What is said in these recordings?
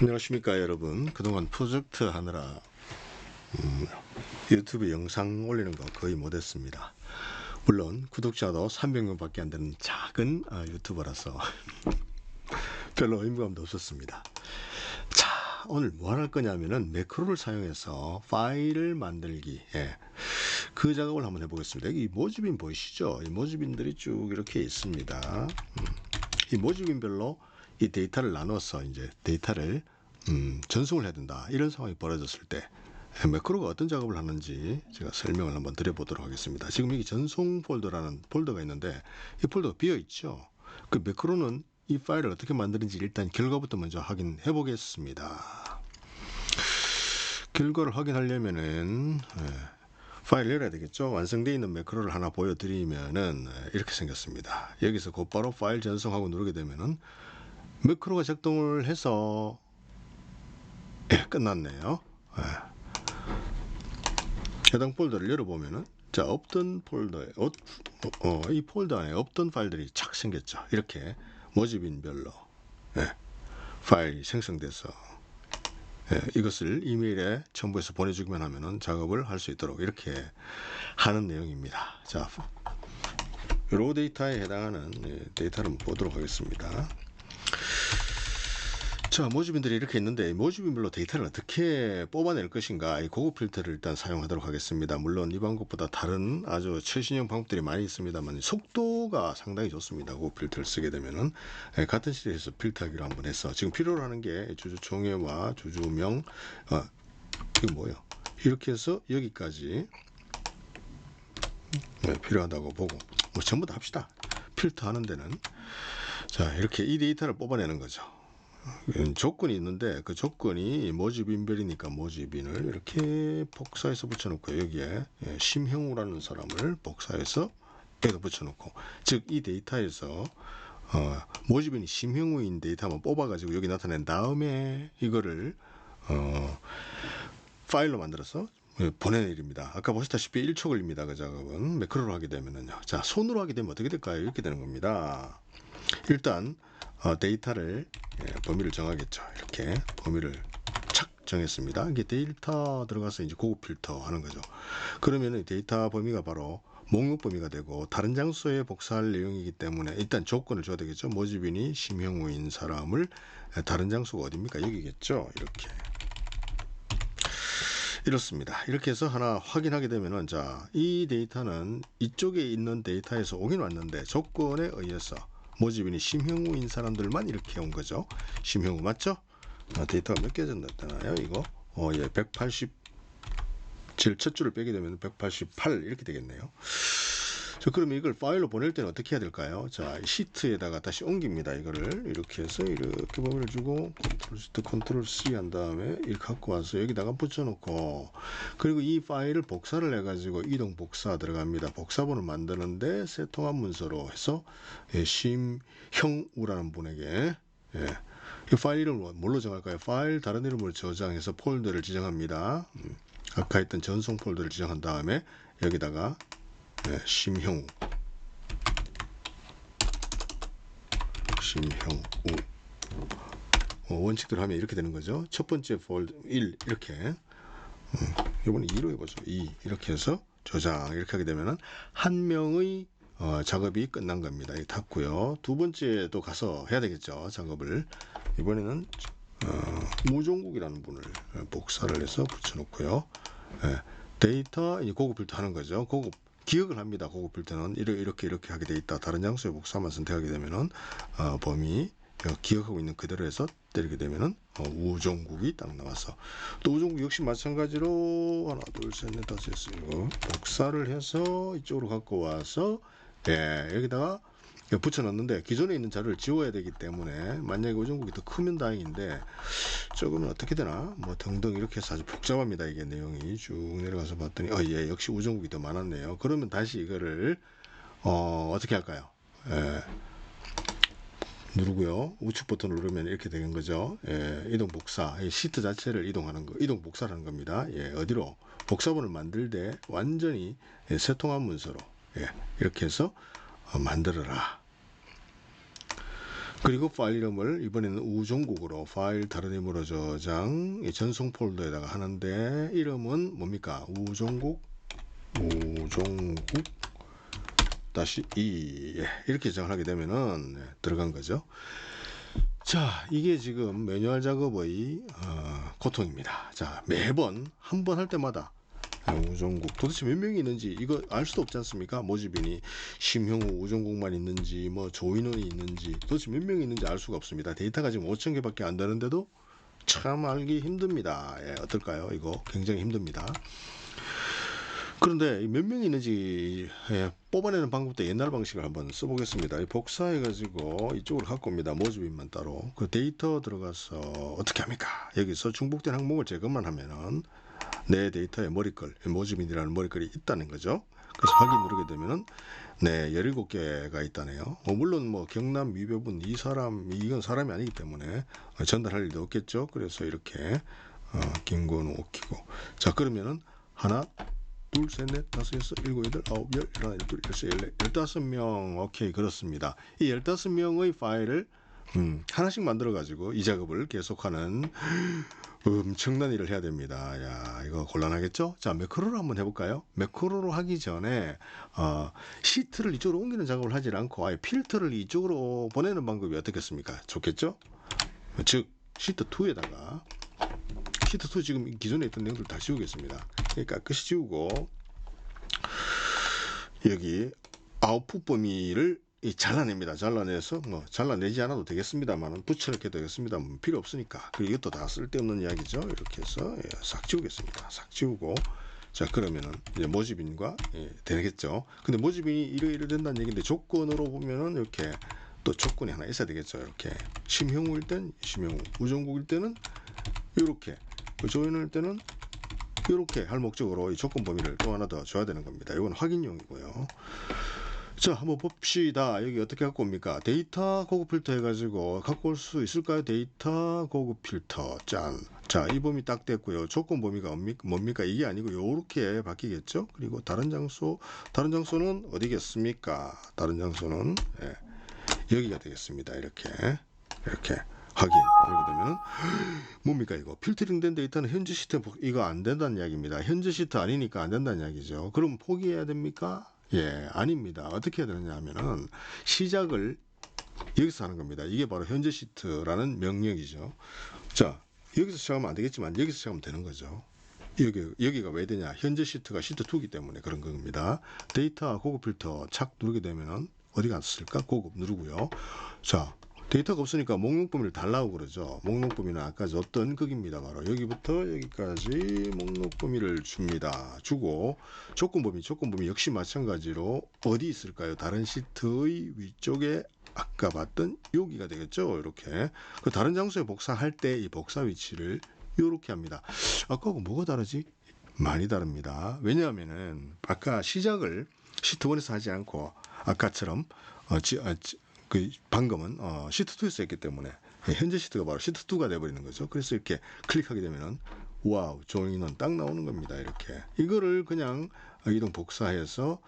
안녕하십니까 여러분. 그동안 프로젝트 하느라 유튜브 영상 올리는 거 거의 못했습니다. 물론 구독자도 300명밖에 안 되는 작은 유튜버라서 별로 의무감도 없었습니다. 자, 오늘 뭐 할 거냐면은 매크로를 사용해서 파일을 만들기, 그 작업을 한번 해보겠습니다. 이 모집인 보이시죠? 이 모집인들이 쭉 이렇게 있습니다. 이 모집인별로 이 데이터를 나눠서 이제 데이터를 전송을 해야 된다, 이런 상황이 벌어졌을 때 매크로가 어떤 작업을 하는지 제가 설명을 한번 드려보도록 하겠습니다. 지금 여기 전송 폴더라는 폴더가 있는데 이 폴더가 비어 있죠. 그 매크로는 이 파일을 어떻게 만드는지 일단 결과부터 먼저 확인해 보겠습니다. 결과를 확인하려면은 파일을 열어야 되겠죠. 완성되어 있는 매크로를 하나 보여드리면은 이렇게 생겼습니다. 여기서 곧바로 파일 전송하고 누르게 되면은 매크로가 작동을 해서 끝났네요. 해당 폴더를 열어보면은 자, 없던 폴더에 이 폴더 안에 없던 파일들이 착 생겼죠. 이렇게 모집인별로 파일이 생성돼서 이것을 이메일에 첨부해서 보내주기만 하면은 작업을 할 수 있도록 이렇게 하는 내용입니다. 자, 로 데이터에 해당하는 데이터를 보도록 하겠습니다. 자, 모집인들이 이렇게 있는데 모집인별로 데이터를 어떻게 뽑아낼 것인가, 이 고급 필터를 일단 사용하도록 하겠습니다. 물론 이 방법보다 다른 아주 최신형 방법들이 많이 있습니다만 속도가 상당히 좋습니다. 고급 필터를 쓰게 되면은 같은 시리즈에서 필터하기로 한번 해서 지금 필요로 하는 게 주주 총회와 주주명, 이거 뭐예요? 이렇게 해서 여기까지 필요하다고 보고 뭐 전부 다 합시다. 필터 하는 데는 자, 이렇게 이 데이터를 뽑아내는 거죠. 조건이 있는데 그 조건이 모집인별이니까 모집인을 이렇게 복사해서 붙여놓고 여기에 심형우라는 사람을 복사해서 여기다 붙여놓고, 즉 이 데이터에서 모집인이 심형우인 데이터 한번 뽑아가지고 여기 나타낸 다음에 이거를 파일로 만들어서 보내는 일입니다. 아까 보시다시피 1초 걸립니다. 그 작업은 매크로로 하게 되면은요. 자, 손으로 하게 되면 어떻게 될까요? 이렇게 되는 겁니다. 일단 데이터를 범위를 정하겠죠. 이렇게 범위를 착 정했습니다. 이게 데이터 들어가서 이제 고급 필터 하는 거죠. 그러면 데이터 범위가 바로 목록 범위가 되고 다른 장소에 복사할 내용이기 때문에 일단 조건을 줘야 되겠죠. 모집인이 심형우인 사람을 다른 장소가 어디입니까? 여기겠죠. 이렇습니다. 이렇게 해서 하나 확인하게 되면은 자, 이 데이터는 이쪽에 있는 데이터에서 오긴 왔는데 조건에 의해서 모집인이 심형우인 사람들만 이렇게 온 거죠. 심형우 맞죠? 데이터가 몇 개 졌나요? 이거 187 첫 줄을 빼게 되면 188 이렇게 되겠네요. 자, 그러면 이걸 파일로 보낼 때는 어떻게 해야 될까요? 자, 시트에다가 다시 옮깁니다. 이거를 이렇게 해서 이렇게 범위를 주고 컨트롤 시트 컨트롤 C 한 다음에 이렇게 갖고 와서 여기다가 붙여놓고, 그리고 이 파일을 복사를 해가지고 이동 복사 들어갑니다. 복사본을 만드는데 새 통합 문서로 해서 심형우라는 분에게 이 파일 이름을 뭘로 정할까요? 파일 다른 이름으로 저장해서 폴더를 지정합니다. 아까 했던 전송 폴더를 지정한 다음에 여기다가 심형우 원칙대로 하면 이렇게 되는 거죠. 첫 번째 폴더 1 이렇게, 이번에 2로 해보죠. 2 이렇게 해서 저장 이렇게 하게 되면은 한 명의 작업이 끝난 겁니다. 이 닫고요. 두 번째도 가서 해야 되겠죠. 작업을 이번에는 무종국이라는 분을 복사를 해서 붙여놓고요. 데이터 이제 고급 필터 하는 거죠. 고급 기억을 합니다. 고급 필터는 이렇게 하게 돼 있다. 다른 장소에 복사만 선택하게 되면은 범위 기억하고 있는 그대로 해서 때리게 되면은 우종국이 딱 나와서, 또 우종국 역시 마찬가지로 하나 둘셋넷 다섯 여섯 일곱 복사를 해서 이쪽으로 갖고 와서 여기다가 붙여놨는데 기존에 있는 자료를 지워야 되기 때문에 만약에 우종국이 더 크면 다행인데 조금은 어떻게 되나 뭐 등등 이렇게 해서 아주 복잡합니다. 이게 내용이 쭉 내려가서 봤더니 역시 우종국이 더 많았네요. 그러면 다시 이거를 어떻게 할까요? 누르고요. 우측 버튼을 누르면 이렇게 되는 거죠. 이동 복사, 시트 자체를 이동하는 거, 이동 복사를 하는 겁니다. 어디로? 복사본을 만들 때 완전히 새 통합 문서로 이렇게 해서 만들어라. 그리고 파일 이름을 이번에는 우종국으로 파일 다른 이름으로 저장 전송 폴더에다가 하는데 이름은 뭡니까? 우종국 다시 2 이렇게 저장을 하게 되면은 들어간 거죠. 자, 이게 지금 매뉴얼 작업의 고통입니다. 자, 매번 한 번 할 때마다 우종국 도대체 몇 명이 있는지 이거 알 수도 없지 않습니까? 모집인이 심형우 우종국만 있는지 뭐 조인원이 있는지 도대체 몇 명이 있는지 알 수가 없습니다. 데이터가 지금 5,000개밖에 안 되는데도 참 알기 힘듭니다. 예, 어떨까요? 이거 굉장히 힘듭니다. 그런데 몇 명이 있는지 뽑아내는 방법도 옛날 방식을 한번 써보겠습니다. 복사해 가지고 이쪽으로 갖고 옵니다. 모집인만 따로 그 데이터 들어가서 어떻게 합니까? 여기서 중복된 항목을 제거만 하면은 내 데이터에 머리글 모집인이라는 머리글이 있다는 거죠. 그래서 확인 누르게 되면은 네 17개가 있다네요. 물론 뭐 경남 미배분 이 사람 이건 사람이 아니기 때문에 전달할 일도 없겠죠. 그래서 이렇게 김건우 오키고 자 그러면은 하나 둘, 셋, 넷, 다섯, 여섯, 일곱, 여덟, 아홉, 열, 열하나, 열둘, 열세, 열네, 15명. 오케이, 그렇습니다. 이 15명의 파일을 하나씩 만들어 가지고 이 작업을 계속하는 엄청난 일을 해야 됩니다. 야, 이거 곤란하겠죠? 자, 매크로로 한번 해볼까요? 매크로로 하기 전에 시트를 이쪽으로 옮기는 작업을 하지 않고 아예 필터를 이쪽으로 보내는 방법이 어떻겠습니까? 좋겠죠? 즉 시트 2에다가 시트 2 지금 기존에 있던 내용들 다 지우겠습니다. 깨끗이 지우고 여기 아웃풋 범위를 잘라냅니다. 잘라내서 뭐 잘라내지 않아도 되겠습니다만 붙여넣게 되겠습니다. 필요 없으니까. 그리고 이것도 다 쓸데없는 이야기죠. 이렇게 해서 싹 지우겠습니다. 싹 지우고 자 그러면은 이제 모집인과 되겠죠. 근데 모집인이 이래 된다는 얘기인데 조건으로 보면은 이렇게 또 조건이 하나 있어야 되겠죠. 이렇게 심형우일 땐 심형우, 우종국일 때는 이렇게 조인할 때는 이렇게 할 목적으로 이 조건 범위를 또 하나 더 줘야 되는 겁니다. 이건 확인용이고요. 자 한번 봅시다. 여기 어떻게 갖고 옵니까? 데이터 고급 필터 해가지고 갖고 올 수 있을까요? 데이터 고급 필터 짠. 자 이 범위 딱 됐고요. 조건 범위가 뭡니까? 이게 아니고 이렇게 바뀌겠죠. 그리고 다른 장소는 어디겠습니까? 다른 장소는 여기가 되겠습니다. 이렇게 확인. 그렇게 되면은 뭡니까 이거 필터링된 데이터는 현재 시트 이거 안 된다는 이야기입니다. 현재 시트 아니니까 안 된다는 이야기죠. 그럼 포기해야 됩니까? 예, 아닙니다. 어떻게 해야 되느냐 하면은 시작을 여기서 하는 겁니다. 이게 바로 현재 시트라는 명령이죠. 자, 여기서 시작하면 안 되겠지만 여기서 시작하면 되는 거죠. 여기가 왜 되냐? 현재 시트가 시트 2이기 때문에 그런 겁니다. 데이터 고급 필터 착 누르게 되면은 어디 갔을까? 고급 누르고요. 자, 데이터가 없으니까 목록 범위를 달라고 그러죠. 목록 범위는 아까 줬던 극입니다. 바로 여기부터 여기까지 목록 범위를 줍니다. 주고 조건 범위 역시 마찬가지로 어디 있을까요? 다른 시트의 위쪽에 아까 봤던 여기가 되겠죠. 이렇게 그 다른 장소에 복사할 때 이 복사 위치를 이렇게 합니다. 아까하고 뭐가 다르지? 많이 다릅니다. 왜냐하면은 아까 시작을 시트 1에서 하지 않고 아까처럼 방금은 시트 2에서 했기 때문에 현재 시트가 바로 시트 2가 돼버리는 거죠. 그래서 이렇게 클릭하게 되면은 와우 조인은 딱 나오는 겁니다. 이렇게 이거를 그냥 이동 복사해서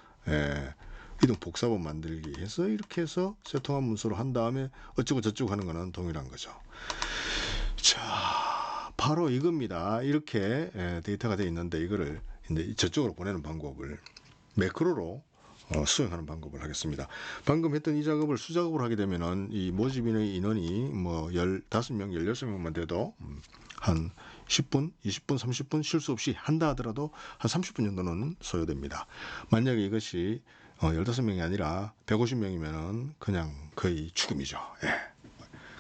이동 복사본 만들기 해서 이렇게 해서 세통한 문서로 한 다음에 어쩌고 저쩌고 하는 거는 동일한 거죠. 자 바로 이겁니다. 이렇게 데이터가 되어 있는데 이거를 이제 저쪽으로 보내는 방법을 매크로로 수행하는 방법을 하겠습니다. 방금 했던 이 작업을 수작업을 하게 되면은 이 모집인의 인원이 뭐 15명, 16명만 돼도 한 10분, 20분, 30분 실수 없이 한다 하더라도 한 30분 정도는 소요됩니다. 만약에 이것이 15명이 아니라 150명이면은 그냥 거의 죽음이죠.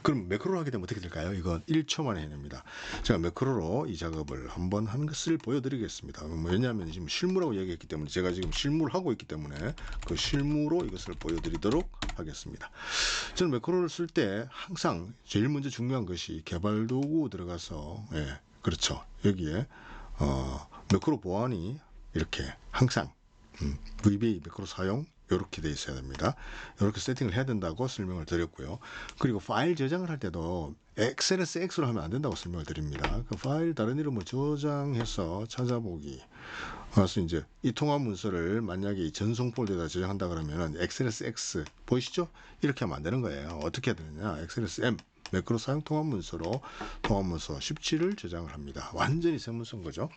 그럼 매크로로 하게 되면 어떻게 될까요? 이건 1초 만에 해냅니다. 제가 매크로로 이 작업을 한번 하는 것을 보여드리겠습니다. 왜냐하면 지금 실무라고 얘기했기 때문에 제가 지금 실무를 하고 있기 때문에 그 실무로 이것을 보여드리도록 하겠습니다. 저는 매크로를 쓸 때 항상 제일 먼저 중요한 것이 개발 도구 들어가서 그렇죠. 여기에 매크로 보안이 이렇게 항상 VBA 매크로 사용 이렇게 돼 있어야 됩니다. 이렇게 세팅을 해야 된다고 설명을 드렸고요. 그리고 파일 저장을 할 때도 엑셀에서 X로 하면 안 된다고 설명을 드립니다. 그 파일 다른 이름으로 저장해서 찾아보기 그래서 이제 이 통합 문서를 만약에 이 전송 폴더에다 저장한다 그러면은 XLSX 보이시죠? 이렇게 하면 안 되는 거예요. 어떻게 해야 되느냐? XLSM 매크로 사용 통합 문서로 통합 문서 17을 저장을 합니다. 완전히 새 문서인 거죠.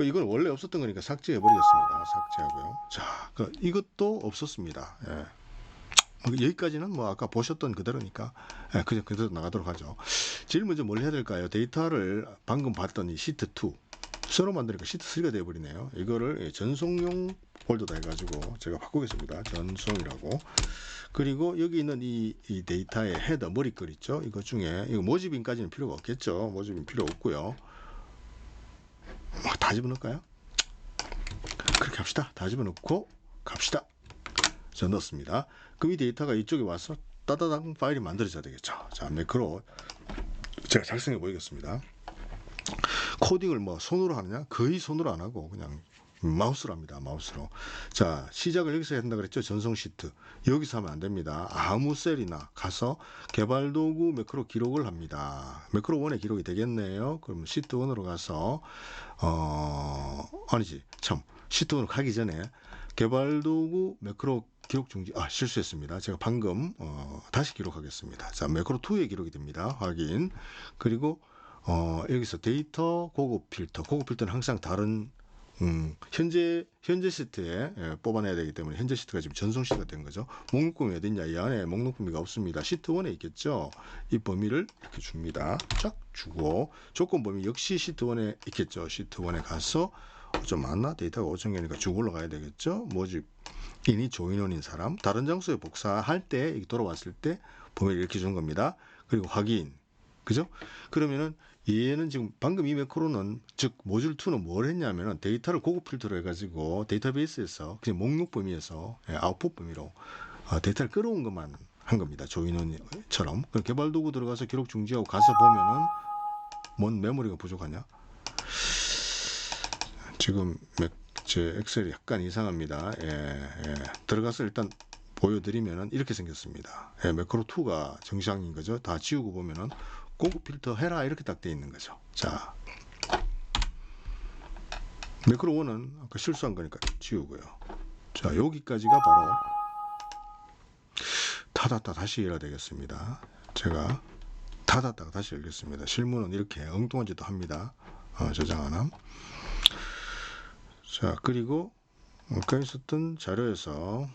이건 원래 없었던 거니까 삭제해 버리겠습니다. 삭제하고요. 자, 이것도 없었습니다. 예. 여기까지는 뭐 아까 보셨던 그대로니까 그냥 그대로 나가도록 하죠. 제일 먼저 뭘 해야 될까요? 데이터를 방금 봤던 이 시트2 새로 만드니까 시트3가 되어버리네요. 이거를 전송용 폴더다 해가지고 제가 바꾸겠습니다. 전송이라고. 그리고 여기 있는 이 데이터의 헤더 머리글 있죠? 이거 중에 이거 모집인까지는 필요가 없겠죠. 모집인 필요 없고요. 다 집어넣을까요? 그렇게 합시다. 다 집어넣고 갑시다. 자, 넣었습니다. 그럼 이 데이터가 이쪽에 와서 따다당 파일이 만들어져야 되겠죠. 자, 매크로 제가 작성해 보이겠습니다. 코딩을 뭐 손으로 하느냐? 거의 손으로 안 하고 그냥 마우스로 합니다. 마우스로. 자, 시작을 여기서 해야 된다 그랬죠. 전송 시트. 여기서 하면 안 됩니다. 아무 셀이나 가서 개발 도구 매크로 기록을 합니다. 매크로 1에 기록이 되겠네요. 그럼 시트 1으로 가서 아니지. 참. 시트 1으로 가기 전에 개발 도구 매크로 기록 중지. 실수했습니다. 제가 방금 다시 기록하겠습니다. 자, 매크로 2에 기록이 됩니다. 확인. 그리고 여기서 데이터 고급 필터. 고급 필터는 항상 다른 현재 시트에 뽑아내야 되기 때문에 현재 시트가 지금 전송 시트가 된 거죠. 목록범위 어딨냐? 이 안에 목록범위가 없습니다. 시트 1에 있겠죠. 이 범위를 이렇게 줍니다. 쫙 주고 조건 범위 역시 시트 1에 있겠죠. 시트 1에 가서 좀 많나? 데이터가 5,000개니까 쭉 올라가야 되겠죠. 모집인이 조인원인 사람. 다른 장소에 복사할 때 돌아왔을 때 범위를 이렇게 준 겁니다. 그리고 확인. 그죠? 그러면은 얘는 지금 방금 이 매크로는 즉 모듈 2는 뭘 했냐면은 데이터를 고급 필터로 해가지고 데이터베이스에서 그냥 목록 범위에서 아웃풋 범위로 데이터를 끌어온 것만 한 겁니다. 조인원처럼. 개발 도구 들어가서 기록 중지하고 가서 보면은 뭔 메모리가 부족하냐? 지금 제 엑셀이 약간 이상합니다. 들어가서 일단 보여드리면은 이렇게 생겼습니다. 매크로 2가 정상인 거죠. 다 지우고 보면은 고급 필터 해라 이렇게 딱 돼 있는 거죠. 자, 매크로 1은 아까 실수한 거니까 지우고요. 자, 여기까지가 바로 닫았다 다시 열어야 되겠습니다. 제가 닫았다가 다시 열겠습니다. 실무는 이렇게 엉뚱한 짓도 합니다. 저장 안 함. 자, 그리고 아까 있었던 자료에서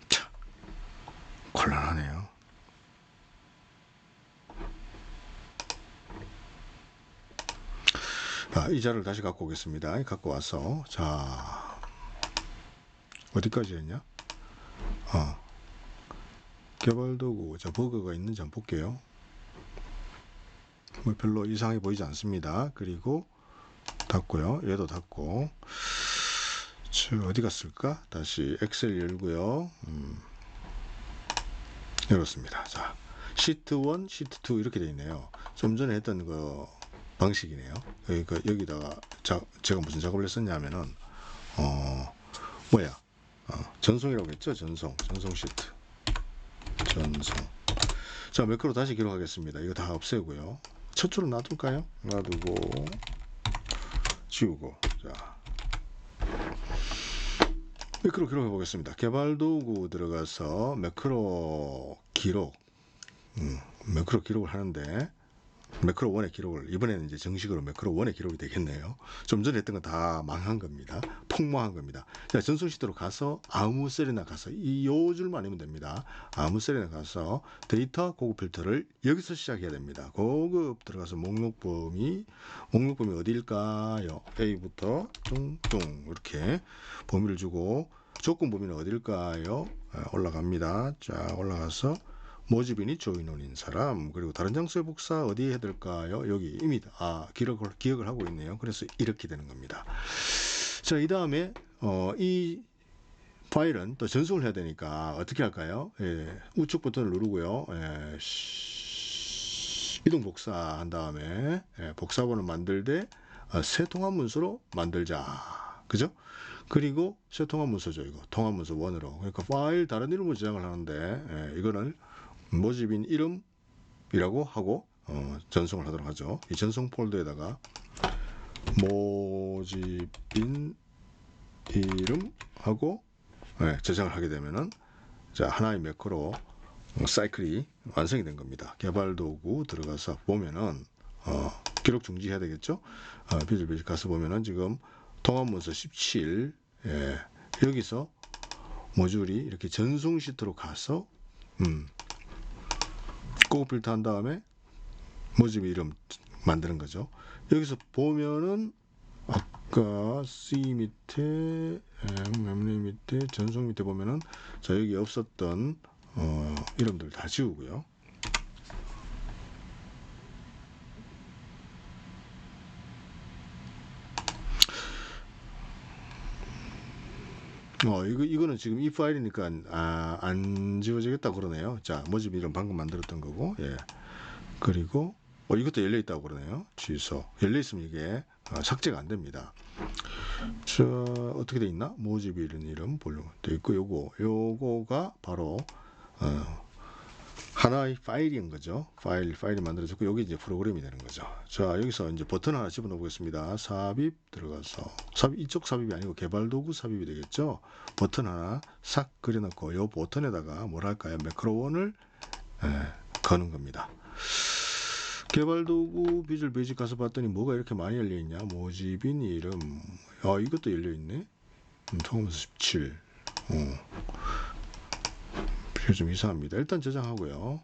자, 곤란하네요. 이 자료를 다시 갖고 오겠습니다. 갖고 와서 자, 어디까지 했냐? 개발 도구, 자, 버그가 있는지 한번 볼게요. 뭐 별로 이상해 보이지 않습니다. 그리고 닫고요. 얘도 닫고. 어디 갔을까? 다시 엑셀 열고요. 열었습니다. 자, 시트 1, 시트 2 이렇게 되어 있네요. 좀 전에 했던 그 방식이네요. 여기다가 제가 무슨 작업을 했었냐면은 전송이라고 했죠. 전송 시트. 전송. 자, 매크로 다시 기록하겠습니다. 이거 다 없애고요. 첫 줄을 놔둘까요? 놔두고 지우고. 자, 매크로 기록해 보겠습니다. 개발 도구 들어가서 매크로 기록. 매크로 기록을 하는데 매크로 1의 기록을 이번에는 이제 정식으로 매크로 1의 기록이 되겠네요. 좀 전에 했던 건 다 망한 겁니다. 폭망한 겁니다. 자, 전송 시트로 가서 아무 셀이나 가서 요 줄만 아니면 됩니다. 아무 셀이나 가서 데이터 고급 필터를 여기서 시작해야 됩니다. 고급 들어가서 목록 범위 어디일까요? A부터 뚱뚱 이렇게 범위를 주고 조건 범위는 어디일까요? 올라갑니다. 자, 올라가서 모집인이 조인원인 사람, 그리고 다른 장소의 복사 어디에 해야 될까요? 여기 이미 기억을 하고 있네요. 그래서 이렇게 되는 겁니다. 자, 이 다음에 이 파일은 또 전송을 해야 되니까 어떻게 할까요? 우측 버튼을 누르고요. 이동 복사한 다음에 복사본을 만들 때 새 통합 문서로 만들자. 그죠? 그리고 새 통합 문서죠. 이거 통합 문서 1으로. 그러니까 파일 다른 이름으로 저장을 하는데 이거는 모집인 이름이라고 하고 전송을 하도록 하죠. 이 전송 폴더에다가 모집인 이름하고 저장을 하게 되면은 자 하나의 매크로 사이클이 완성이 된 겁니다. 개발 도구 들어가서 보면은 기록 중지해야 되겠죠. 비주얼 베이직 가서 보면은 지금 통합 문서 17 여기서 모듈이 이렇게 전송 시트로 가서 고급 필터 한 다음에 모집 이름 만드는 거죠. 여기서 보면은 아까 C 밑에 메모리 밑에 전송 밑에 보면은 자 여기 없었던 이름들 다 지우고요. 이거는 지금 이 파일이니까 안 지워지겠다 그러네요. 자 모집 이름 방금 만들었던 거고 그리고 이것도 열려 있다고 그러네요. 취소. 열려 있으면 이게 삭제가 안 됩니다. 자 어떻게 돼 있나? 모집 이름 볼륨 돼 있고 요거가 바로 하나의 파일인 거죠. 파일이 만들어졌고 여기 이제 프로그램이 되는 거죠. 자 여기서 이제 버튼 하나 집어넣어 보겠습니다. 삽입 들어가서 이쪽 삽입이 아니고 개발 도구 삽입이 되겠죠. 버튼 하나 싹 그려놓고 요 버튼에다가 뭐랄까요 매크로1을 거는 겁니다. 개발 도구 비주얼 베이직 가서 봤더니 뭐가 이렇게 많이 열려 있냐? 모집인 이름 이것도 열려 있네. 통합문서 17 좀 이상합니다. 일단 저장하고요.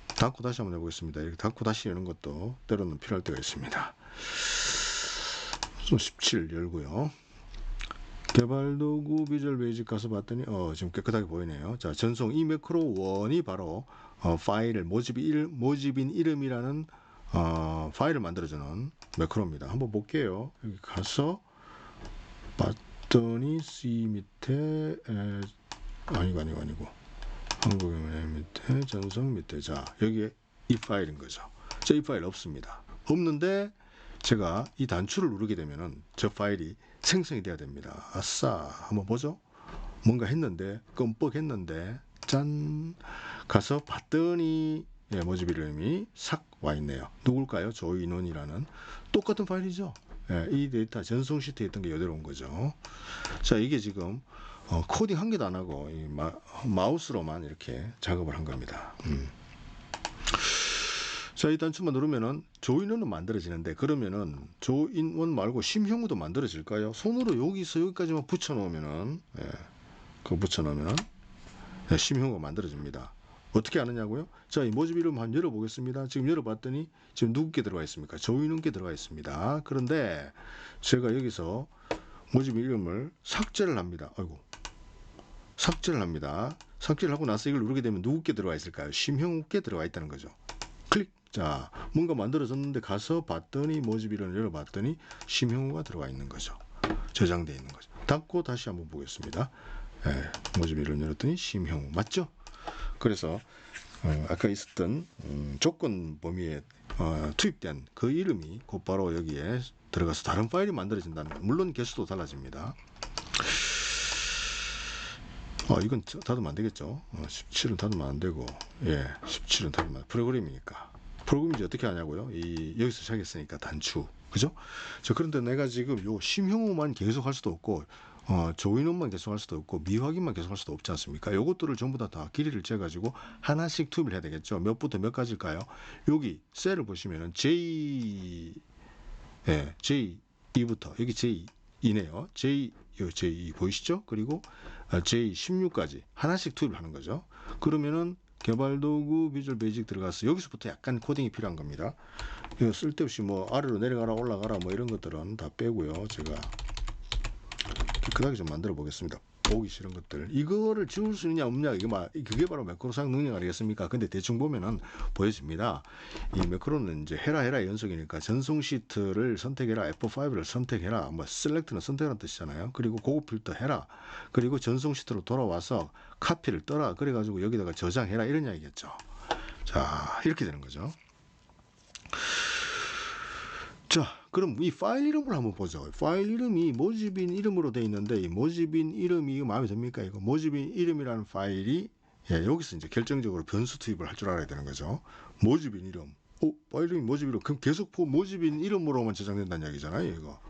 닫고 다시 한번 해보겠습니다. 이렇게 닫고 다시 여는 것도 때로는 필요할 때가 있습니다. 17 열고요. 개발도구 비주얼 베이직 가서 봤더니 지금 깨끗하게 보이네요. 자 전송 이 매크로1이 바로 파일을 모집인 이름이라는 파일을 만들어주는 매크로입니다. 한번 볼게요. 여기 가서 봤더니 C 밑에 아니고 한국의 밑에 전송 밑에 자 여기에 이 파일인 거죠. 자 이 파일 없습니다. 없는데 제가 이 단추를 누르게 되면은 저 파일이 생성이 돼야 됩니다. 아싸 한번 보죠. 뭔가 했는데 끔뻑 했는데 짠 가서 봤더니 모집 이름이 싹 와 있네요. 누굴까요? 조인원이라는 똑같은 파일이죠. 이 데이터 전송 시트에 있던 게 이대로 온 거죠. 자 이게 지금 코딩 한 개도 안 하고 이 마우스로만 이렇게 작업을 한 겁니다. 자, 이 단추만 누르면은 조인원은 만들어지는데 그러면은 조인원 말고 심형우도 만들어질까요? 손으로 여기서 여기까지만 붙여놓으면은 붙여놓으면은 심형우가 만들어집니다. 어떻게 아느냐고요? 자, 이 모집 이름 한번 열어보겠습니다. 지금 열어봤더니 지금 누구께 들어가 있습니까? 조인원께 들어가 있습니다. 그런데 제가 여기서 모집 이름을 삭제를 합니다. 삭제를 합니다. 삭제를 하고 나서 이걸 누르게 되면 누구께 들어가 있을까요? 심형우께 들어가 있다는 거죠. 클릭. 자, 뭔가 만들어졌는데 가서 봤더니 모집 이름을 열어봤더니 심형우가 들어가 있는 거죠. 저장되어 있는 거죠. 닫고 다시 한번 보겠습니다. 모집 이름을 열었더니 심형우 맞죠? 그래서 아까 있었던 조건 범위에 투입된 그 이름이 곧바로 여기에 들어가서 다른 파일이 만들어진다는 거. 물론 개수도 달라집니다. 이건 닫으면 안 되겠죠. 17은 닫으면 안 되고 17은 닫으면 프로그램이니까. 프로그램인지 어떻게 하냐고요? 여기서 시작했으니까 단추 그죠? 그런데 내가 지금 요 심형우만 계속 할 수도 없고 조인원만 계속 할 수도 없고 미확인만 계속 할 수도 없지 않습니까? 요것들을 전부 다 길이를 재 가지고 하나씩 투입을 해야 되겠죠. 몇부터 몇 가지일까요? 여기 셀을 보시면은 J2부터 여기 J2네요. J2 보이시죠? 그리고 J16까지 하나씩 투입을 하는 거죠. 그러면은 개발도구 비주얼 베이직 들어가서 여기서부터 약간 코딩이 필요한 겁니다. 이거 쓸데없이 아래로 내려가라 올라가라 이런 것들은 다 빼고요. 제가 깨끗하게 좀 만들어 보겠습니다. 보기 싫은 것들 이거를 지울 수 있냐 없냐 그게 바로 매크로 사용 능력 아니겠습니까? 근데 대충 보면은 보여집니다. 이 매크로는 이제 해라 연속이니까 전송 시트를 선택해라, F5를 선택해라, 셀렉트는 선택하는 뜻이잖아요. 그리고 고급 필터 해라, 그리고 전송 시트로 돌아와서 카피를 떠라, 그래가지고 여기다가 저장해라 이런 이야기겠죠. 자 이렇게 되는 거죠. 자, 그럼 이 파일 이름을 한번 보죠. 파일 이름이 모집인 이름으로 되어 있는데 이 모집인 이름이 마음에 듭니까? 이거 모집인 이름이라는 파일이 여기서 이제 결정적으로 변수 투입을 할 줄 알아야 되는 거죠. 모집인 이름. 파일 이름이 모집인 이름. 그럼 계속 모집인 이름으로만 저장된다는 이야기잖아요. 이거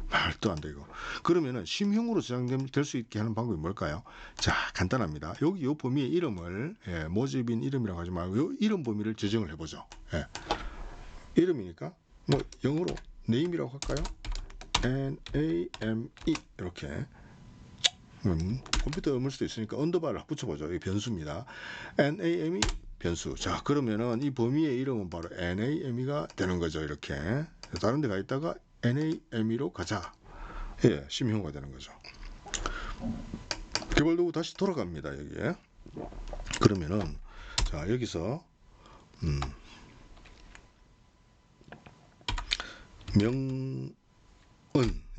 말도 안 돼 이거. 그러면은 심형으로 저장될 수 있게 하는 방법이 뭘까요? 자, 간단합니다. 여기 요 범위의 이름을 모집인 이름이라고 하지 말고 요 이름 범위를 지정을 해보죠. 이름이니까 뭐 영어로 name이라고 할까요? name 이렇게. 컴퓨터 음을 수도 있으니까 언더바를 붙여보죠. 이 변수입니다. name이 변수. 자, 그러면은 이 범위의 이름은 바로 name가 되는 거죠. 이렇게 다른 데 가 있다가 name로 가자. 심형가 되는 거죠. 개발도구 다시 돌아갑니다. 여기에. 그러면은 자, 여기서 명은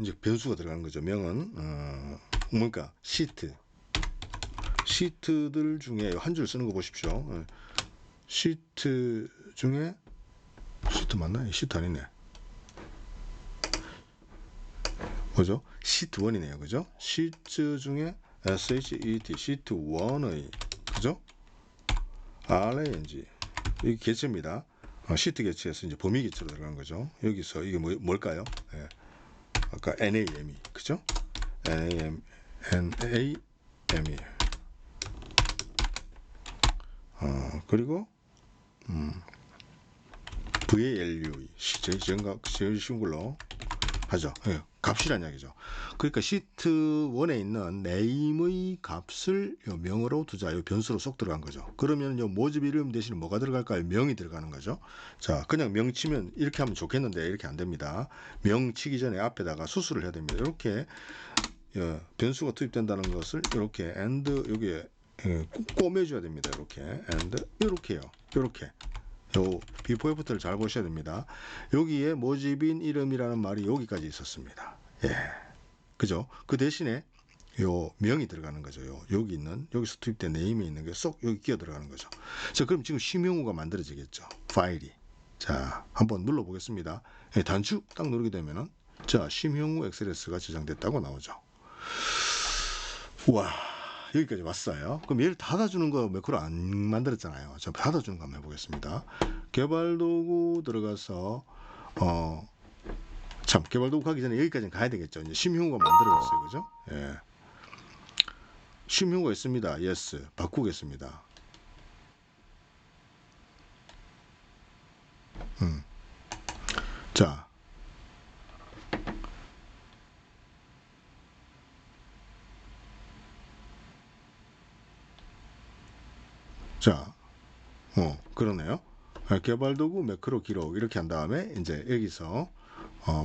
이제 변수가 들어가는 거죠. 명은 뭔가 시트들 중에 한 줄 쓰는 거 보십시오. 시트 중에 시트 맞나? 시트 아니네. 뭐죠? 시트 1이네요. 그죠? 시트 중에 SHET 시트 1의 그죠? RANG 이게 개체입니다. 시트 개체에서 이제 범위 개체로 들어가는 거죠. 여기서 이게 뭘까요? 아까 NAM이 그죠? NAM이 그리고 VALUE 제일 쉬운 걸로 하죠. 값이란 이야기죠. 그러니까 시트 1에 있는 name의 값을 명으로 두자. 이 변수로 쏙 들어간 거죠. 그러면 모집 이름 대신에 뭐가 들어갈까요? 명이 들어가는 거죠. 자, 그냥 명 치면 이렇게 하면 좋겠는데 이렇게 안 됩니다. 명 치기 전에 앞에다가 수술을 해야 됩니다. 이렇게 변수가 투입된다는 것을 이렇게 and 여기에 꼬매줘야 됩니다. 이렇게 and 이렇게요. 이렇게. 요 비포 애프터를 잘 보셔야 됩니다. 여기에 모집인 이름이라는 말이 여기까지 있었습니다. 그죠? 그 대신에 요 명이 들어가는 거죠. 여기 있는 여기서 투입된 네임이 있는 게 쏙 여기 끼어 들어가는 거죠. 자, 그럼 지금 심형우가 만들어지겠죠. 파일이. 자, 한번 눌러 보겠습니다. 단추 딱 누르게 되면은 자, 심형우 XLS가 저장됐다고 나오죠. 우와, 여기까지 왔어요. 그럼 얘를 닫아주는 거 매크로 안 만들었잖아요. 자, 닫아주는 거 한번 해보겠습니다. 개발도구 들어가서 참 개발도구 가기 전에 여기까지는 가야 되겠죠. 이제 심형우가 만들어졌어요. 그죠? 심형우가 있습니다. yes. 바꾸겠습니다. 자, 그러네요. 개발도구 매크로 기록 이렇게 한 다음에 이제 여기서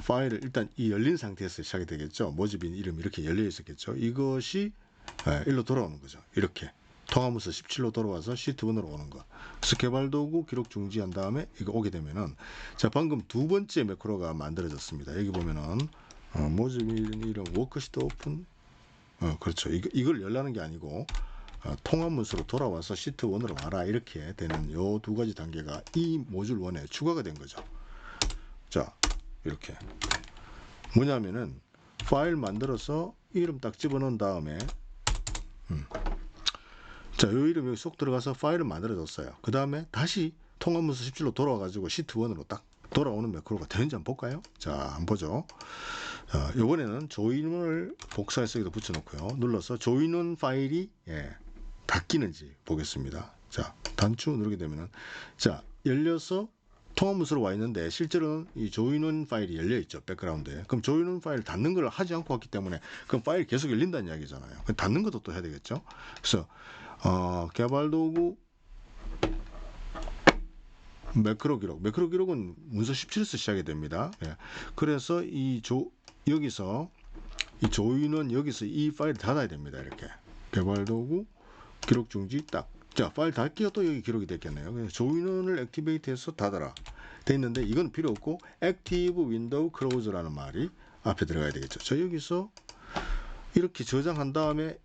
파일을 일단 이 열린 상태에서 시작이 되겠죠. 모집인 이름 이렇게 열려 있었겠죠. 이것이 일로 돌아오는 거죠. 이렇게 통화문서 17로 돌아와서 시트 1으로 오는 거. 그래서 개발도구 기록 중지한 다음에 이거 오게 되면은 자, 방금 두 번째 매크로가 만들어졌습니다. 여기 보면은 모집인 이름 워크시트 오픈 그렇죠. 이걸 열라는 게 아니고 통합문서로 돌아와서 시트 1으로 와라 이렇게 되는 요 두 가지 단계가 이 모듈 1에 추가가 된 거죠. 자, 이렇게 뭐냐면은 파일 만들어서 이름 딱 집어넣은 다음에 자, 요 이름 여기 쏙 들어가서 파일을 만들어줬어요. 그 다음에 다시 통합문서 17로 돌아와가지고 시트 1으로 딱 돌아오는 매크로가 되는지 한번 볼까요? 자, 한번 보죠. 자, 요번에는 조인을 복사해서 여기다 붙여놓고요. 눌러서 조인원 파일이 닫히는지 보겠습니다. 자, 단추 누르게 되면은 자, 열려서 통합문서로 와 있는데 실제로는 이 조인원 파일이 열려 있죠. 백그라운드에. 그럼 조인원 파일 닫는 걸 하지 않고 왔기 때문에 그럼 파일이 계속 열린다는 이야기잖아요. 닫는 것도 또 해야 되겠죠. 그래서 개발도구 매크로 기록은 문서 17에서 시작이 됩니다. 그래서 여기서 이 조인원 여기서 이 파일을 닫아야 됩니다. 이렇게 개발도구 기록 중지 딱. 자, 파일 닫기가 또 여기 기록이 됐겠네요. 그래서 조인원을 액티베이트해서 닫아라 돼 있는데 이건 필요 없고 액티브 윈도우 클로즈라는 말이 앞에 들어가야 되겠죠. 저 여기서 이렇게 저장한 다음에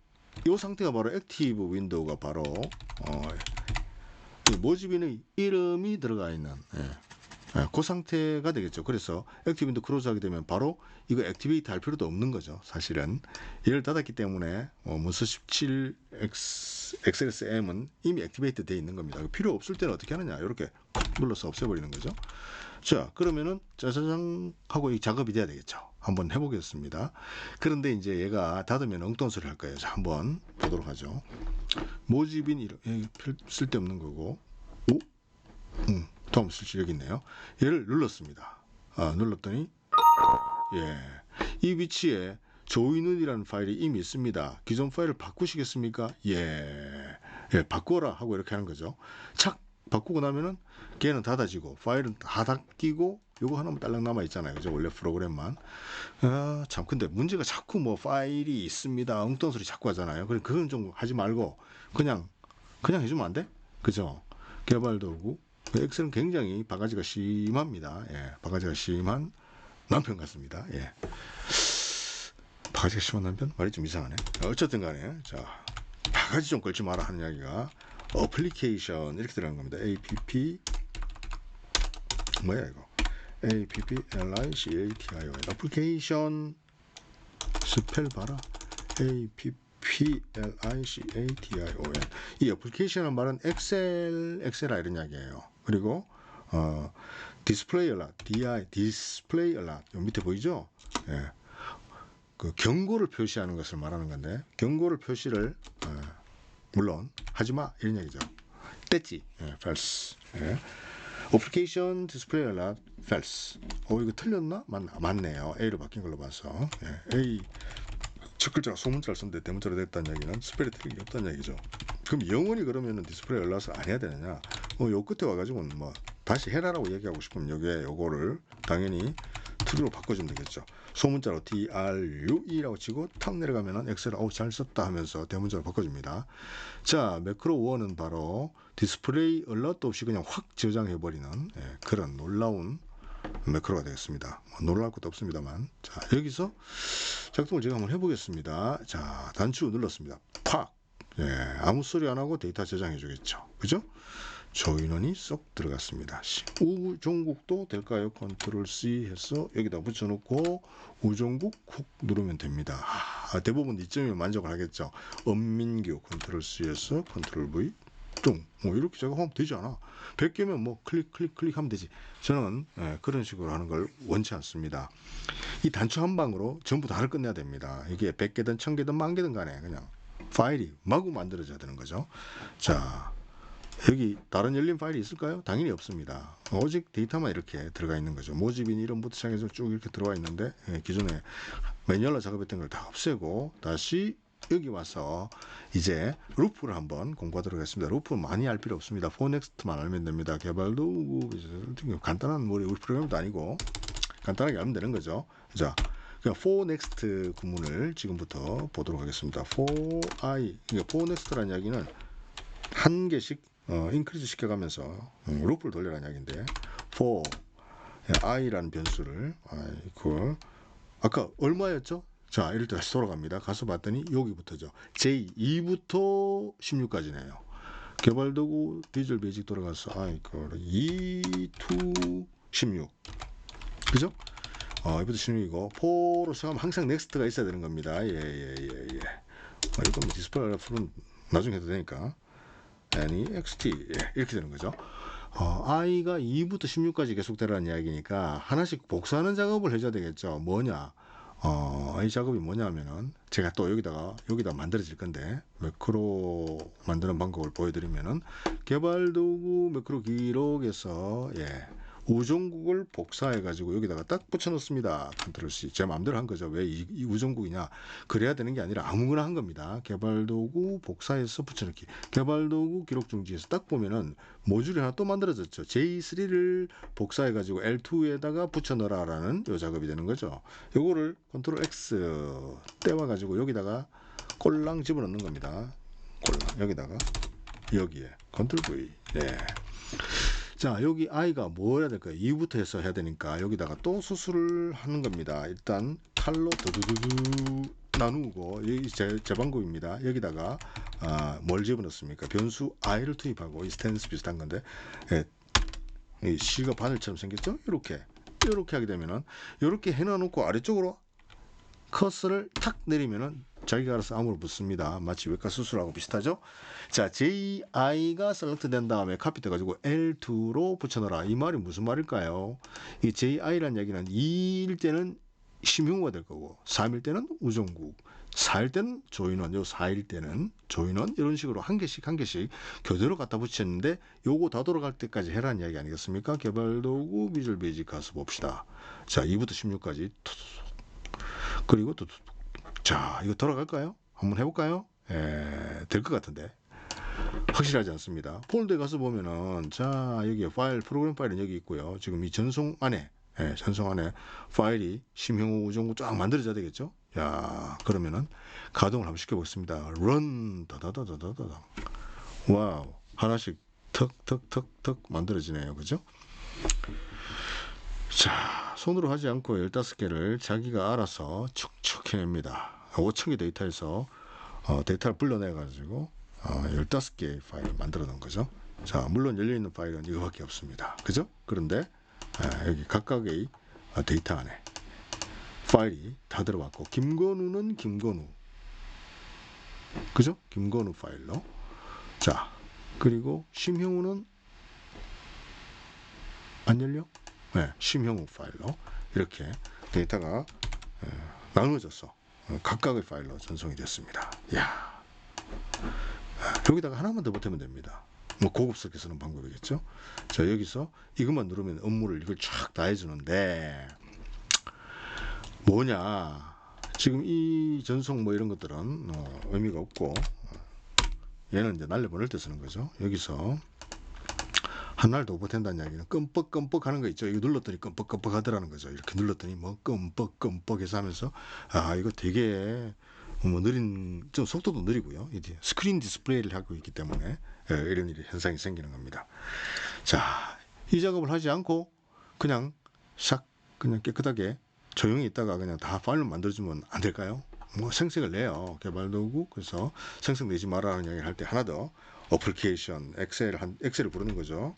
이 상태가 바로 액티브 윈도우가 바로 모집인의 이름이 들어가 있는 그 상태가 되겠죠. 그래서 액티브 인더 크로즈 하게 되면 바로 이거 액티베이트 할 필요도 없는 거죠. 사실은 얘를 닫았기 때문에 문서 17 XLSM은 이미 액티베이트 되어 있는 겁니다. 필요 없을 때는 어떻게 하느냐, 이렇게 눌러서 없애버리는 거죠. 자, 그러면은 짜자잔 하고 이 작업이 돼야 되겠죠. 한번 해보겠습니다. 그런데 이제 얘가 닫으면 엉뚱한 소리 할 거예요. 자, 한번 보도록 하죠. 모집인 쓸데없는 거고, 다음 실시 여기 있네요. 얘를 눌렀습니다. 눌렀더니 이 위치에 조인은이라는 파일이 이미 있습니다. 기존 파일을 바꾸시겠습니까? 예, 바꿔라 하고 이렇게 하는 거죠. 착 바꾸고 나면은 걔는 닫아지고 파일은 다 닫히고 요거 하나만 딸랑 남아 있잖아요. 그죠? 원래 프로그램만. 참, 근데 문제가 자꾸 뭐 파일이 있습니다, 엉뚱한 소리 자꾸 하잖아요. 그건 좀 하지 말고 그냥 해주면 안 돼? 그죠? 개발 도구. 엑셀은 굉장히 바가지가 심합니다. 바가지가 심한 남편 같습니다. 바가지가 심한 남편? 말이 좀 이상하네. 어쨌든 간에, 자, 바가지 좀 걸지 마라 하는 이야기가 어플리케이션 이렇게 들어가는 겁니다. app 뭐야 이거? application 어플리케이션 스펠 봐라. application. 이 어플리케이션이라는 말은 엑셀아 이런 이야기예요. 그리고 디스플레이 알럿, 디스플레이 알럿 요 밑에 보이죠? 그 경고를 표시하는 것을 말하는 건데, 경고를 표시를 물론 하지마 이런 얘기죠. 뗐지. false. 어플리케이션 디스플레이 알럿 false. 이거 틀렸나? 맞네요. A로 바뀐 걸로 봐서. A 첫 글자가 소문자를 썼는데 대문자로 됐다는 얘기는 스펠이 틀린 게 없다는 얘기죠. 그럼 영원히 그러면은 디스플레이 알럿을 안 해야 되느냐? 요 끝에 와가지고는 뭐 다시 해라라고 얘기하고 싶으면 여기에 요거를 당연히 true로 바꿔주면 되겠죠. 소문자로 TRUE라고 치고 탁 내려가면은 엑셀을 잘 썼다 하면서 대문자로 바꿔줍니다. 자, 매크로 5는 바로 디스플레이 알럿도 없이 그냥 확 저장해버리는 그런 놀라운 매크로가 되겠습니다. 놀랄 것도 없습니다만. 자, 여기서 작동을 제가 한번 해보겠습니다. 자, 단추 눌렀습니다. 팍! 아무 소리 안 하고 데이터 저장해 주겠죠. 그죠? 조인원이 쏙 들어갔습니다. 우종국도 될까요? 컨트롤 C 해서 여기다 붙여놓고 우종국 쿡 누르면 됩니다. 대부분 이점이면 만족을 하겠죠. 엄민규 컨트롤 C에서 컨트롤 V 뭐 이렇게 작업하면 되지 않아? 100개면 뭐 클릭하면 되지. 저는 그런 식으로 하는 걸 원치 않습니다. 이 단추 한 방으로 전부 다를 끝내야 됩니다. 이게 100개든 1000개든 10,000개든 간에 그냥 파일이 마구 만들어져야 되는 거죠. 자, 여기 다른 열린 파일이 있을까요? 당연히 없습니다. 오직 데이터만 이렇게 들어가 있는 거죠. 모집인 이름부터 시작해서 쭉 이렇게 들어와 있는데, 기존에 매뉴얼로 작업했던 걸 다 없애고 다시 여기 와서 이제 루프를 한번 공부하도록 하겠습니다. 루프는 많이 알 필요 없습니다. for next만 알면 됩니다. 개발도 간단한 우리 프로그램도 아니고 간단하게 알면 되는 거죠. 자, 그냥 for next 구문을 지금부터 보도록 하겠습니다. for i, for next라는 이야기는 한 개씩 인크리즈 시켜가면서 루프를 돌려라는 이야기인데, for i라는 변수를 그걸 아까 얼마였죠? 자, 이럴 때 다시 돌아갑니다. 가서 봤더니 여기부터죠. J2부터 16까지네요. 개발도구 비주얼 베이직 돌아가서 2 to 16. 그죠? 2부터 16이고 4로 시작하면 항상 넥스트가 있어야 되는 겁니다. 이건 디스플레이 알럿은 나중에 해도 되니까. NEXT 이렇게 되는 거죠. i가 2부터 16까지 계속 되라는 이야기니까 하나씩 복사하는 작업을 해줘야 되겠죠. 뭐냐? 이 작업이 뭐냐면은 제가 또 여기다 만들어질 건데, 매크로 만드는 방법을 보여드리면은 개발도구 매크로 기록에서 우종국을 복사해 가지고 여기다가 딱 붙여 놓습니다. 컨트롤 C. 제 마음대로 한 거죠. 왜 이 우종국이냐? 그래야 되는 게 아니라 아무거나 한 겁니다. 개발도구 복사해서 붙여넣기. 개발도구 기록 중지에서 딱 보면은 모듈이 하나 또 만들어졌죠. J3를 복사해 가지고 L2에다가 붙여 넣어라라는 요 작업이 되는 거죠. 요거를 컨트롤 X 떼와 가지고 여기다가 꼴랑 집어넣는 겁니다. 꼴랑 여기다가 여기에 컨트롤 V. 자, 여기 i가 뭐 해야 될까요? 2부터 해서 해야 되니까 여기다가 또 수술을 하는 겁니다. 일단 칼로 두두두두 나누고, 여기 제 방법입니다. 여기다가 뭘 집어넣습니까? 변수 i를 투입하고, 이 스탠스 비슷한 건데 이 C가 바늘처럼 생겼죠? 이렇게 하게 되면은 이렇게 해놔놓고 아래쪽으로 커서를 탁 내리면은 자기가 알아서 암호를 붙습니다. 마치 외과 수술하고 비슷하죠? 자, JI가 셀렉트 된 다음에 카피돼 가지고 L2로 붙여넣어라. 이 말이 무슨 말일까요? 이 JI라는 얘기는 2일 때는 심흉호가 될 거고 3일 때는 우정국, 4일 때는 조인원, 요 4일 때는 조인원, 이런 식으로 한 개씩 교대로 갖다 붙였는데 요거 다 돌아갈 때까지 해라는 이야기 아니겠습니까? 개발도구 비주얼 베이직 가서 봅시다. 자, 2부터 16까지 그리고 또 자, 이거 돌아갈까요? 한번 해볼까요? 될 것 같은데 확실하지 않습니다. 폴더에 가서 보면은 자, 여기 파일, 프로그램 파일은 여기 있고요. 지금 이 전송 안에 파일이 심형호 우정구 쫙 만들어져야 되겠죠? 야, 그러면은 가동을 한번 시켜보겠습니다. run 다다다다다다. 와우, 하나씩 턱 만들어지네요. 그죠? 자, 손으로 하지 않고 15개를 자기가 알아서 축축 해냅니다. 5,000개 데이터에서 데이터를 불러내가지고 15개의 파일을 만들어 놓은 거죠. 자, 물론 열려있는 파일은 이거밖에 없습니다. 그죠? 그런데 여기 각각의 데이터 안에 파일이 다 들어왔고, 김건우는 김건우, 그죠? 김건우 파일로. 자, 그리고 심형우는 안 열려? 네, 심형우 파일로 이렇게 데이터가 나누어져서 각각의 파일로 전송이 됐습니다. 이야, 여기다가 하나만 더 보태면 됩니다. 뭐 고급스럽게 쓰는 방법이겠죠. 자, 여기서 이것만 누르면 업무를 이걸 쫙 다 해주는데 뭐냐, 지금 이 전송 뭐 이런 것들은 의미가 없고, 얘는 이제 날려보낼 때 쓰는 거죠. 여기서 하나를 더 보탠다는 이야기는 끔뻑끔뻑 하는 거 있죠. 이거 눌렀더니 끔뻑끔뻑 하더라는 거죠. 이렇게 눌렀더니 뭐 끔뻑끔뻑 해서 하면서, 아, 이거 되게 뭐 느린, 좀 속도도 느리고요. 이제 스크린 디스플레이를 하고 있기 때문에 이런 일이 현상이 생기는 겁니다. 자, 이 작업을 하지 않고 그냥 그냥 깨끗하게 조용히 있다가 그냥 다 파일로 만들어주면 안 될까요? 뭐 생색을 내요, 개발도구. 그래서 생색내지 말라는 이야기를 할 때 하나 더, 어플리케이션 엑셀을 부르는 거죠.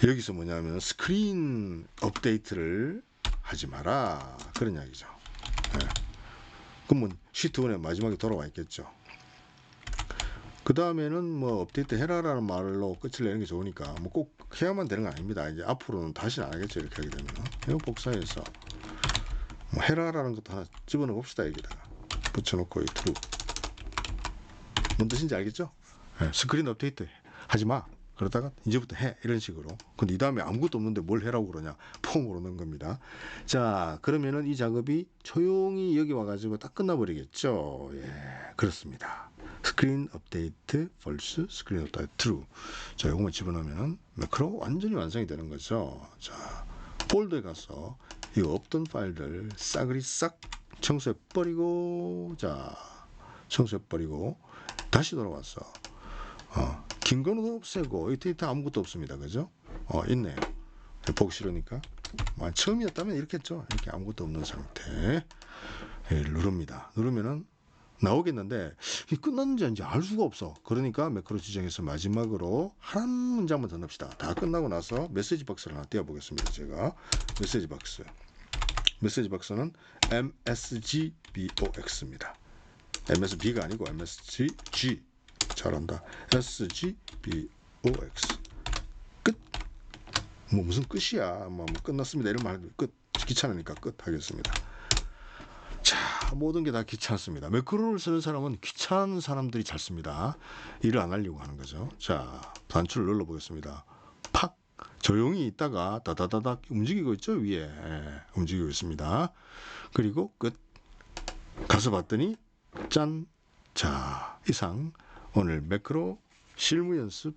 여기서 뭐냐면 스크린 업데이트를 하지 마라, 그런 이야기죠. 그러면 시트1의 마지막에 돌아와 있겠죠. 그 다음에는 뭐 업데이트 해라라는 말로 끝을 내는 게 좋으니까 뭐 꼭 해야만 되는 거 아닙니다. 이제 앞으로는 다시는 안 하겠죠. 이렇게 하게 되면 이거 복사해서 뭐 해라라는 것도 하나 집어넣어 봅시다. 여기다가 붙여놓고 이 true, 뭔 뜻인지 알겠죠? 스크린 업데이트 하지 마, 그러다가 이제부터 해, 이런 식으로. 근데 이 다음에 아무것도 없는데 뭘 해라고 그러냐, 폼으로 넣은 겁니다. 자, 그러면은 이 작업이 조용히 여기 와가지고 딱 끝나버리겠죠. 예, 그렇습니다. 스크린 업데이트 false, 스크린 업데이트 true. 자, 요거만 집어넣으면 매크로 완전히 완성이 되는 거죠. 자, 폴더에 가서 이 없던 파일들 싸그리 싹 청소해버리고, 자, 청소해버리고 다시 돌아왔어. 김건우도 없애고 이 데이터 아무것도 없습니다. 그죠? 있네요. 보기 싫으니까. 처음이었다면 이렇게 했죠. 이렇게 아무것도 없는 상태. 누릅니다. 누르면은 나오겠는데 이게 끝났는지 아닌지 알 수가 없어. 그러니까 매크로 지정해서 마지막으로 한 문장만 더 넣읍시다. 다 끝나고 나서 메시지 박스를 하나 띄워보겠습니다. 제가 메시지 박스. 메시지 박스는 MSGBOX입니다. MSB가 아니고 MSG. 잘한다. SGBOX. 끝. 뭐 무슨 끝이야. 뭐 끝났습니다. 이런 말 끝. 귀찮으니까 끝 하겠습니다. 자, 모든 게 다 귀찮습니다. 매크로를 쓰는 사람은 귀찮은 사람들이 잘 씁니다. 일을 안 하려고 하는 거죠. 자, 단추를 눌러보겠습니다. 팍. 조용히 있다가 다다다닥 움직이고 있죠. 위에 움직이고 있습니다. 그리고 끝. 가서 봤더니 짠. 자, 이상 오늘 매크로 실무 연습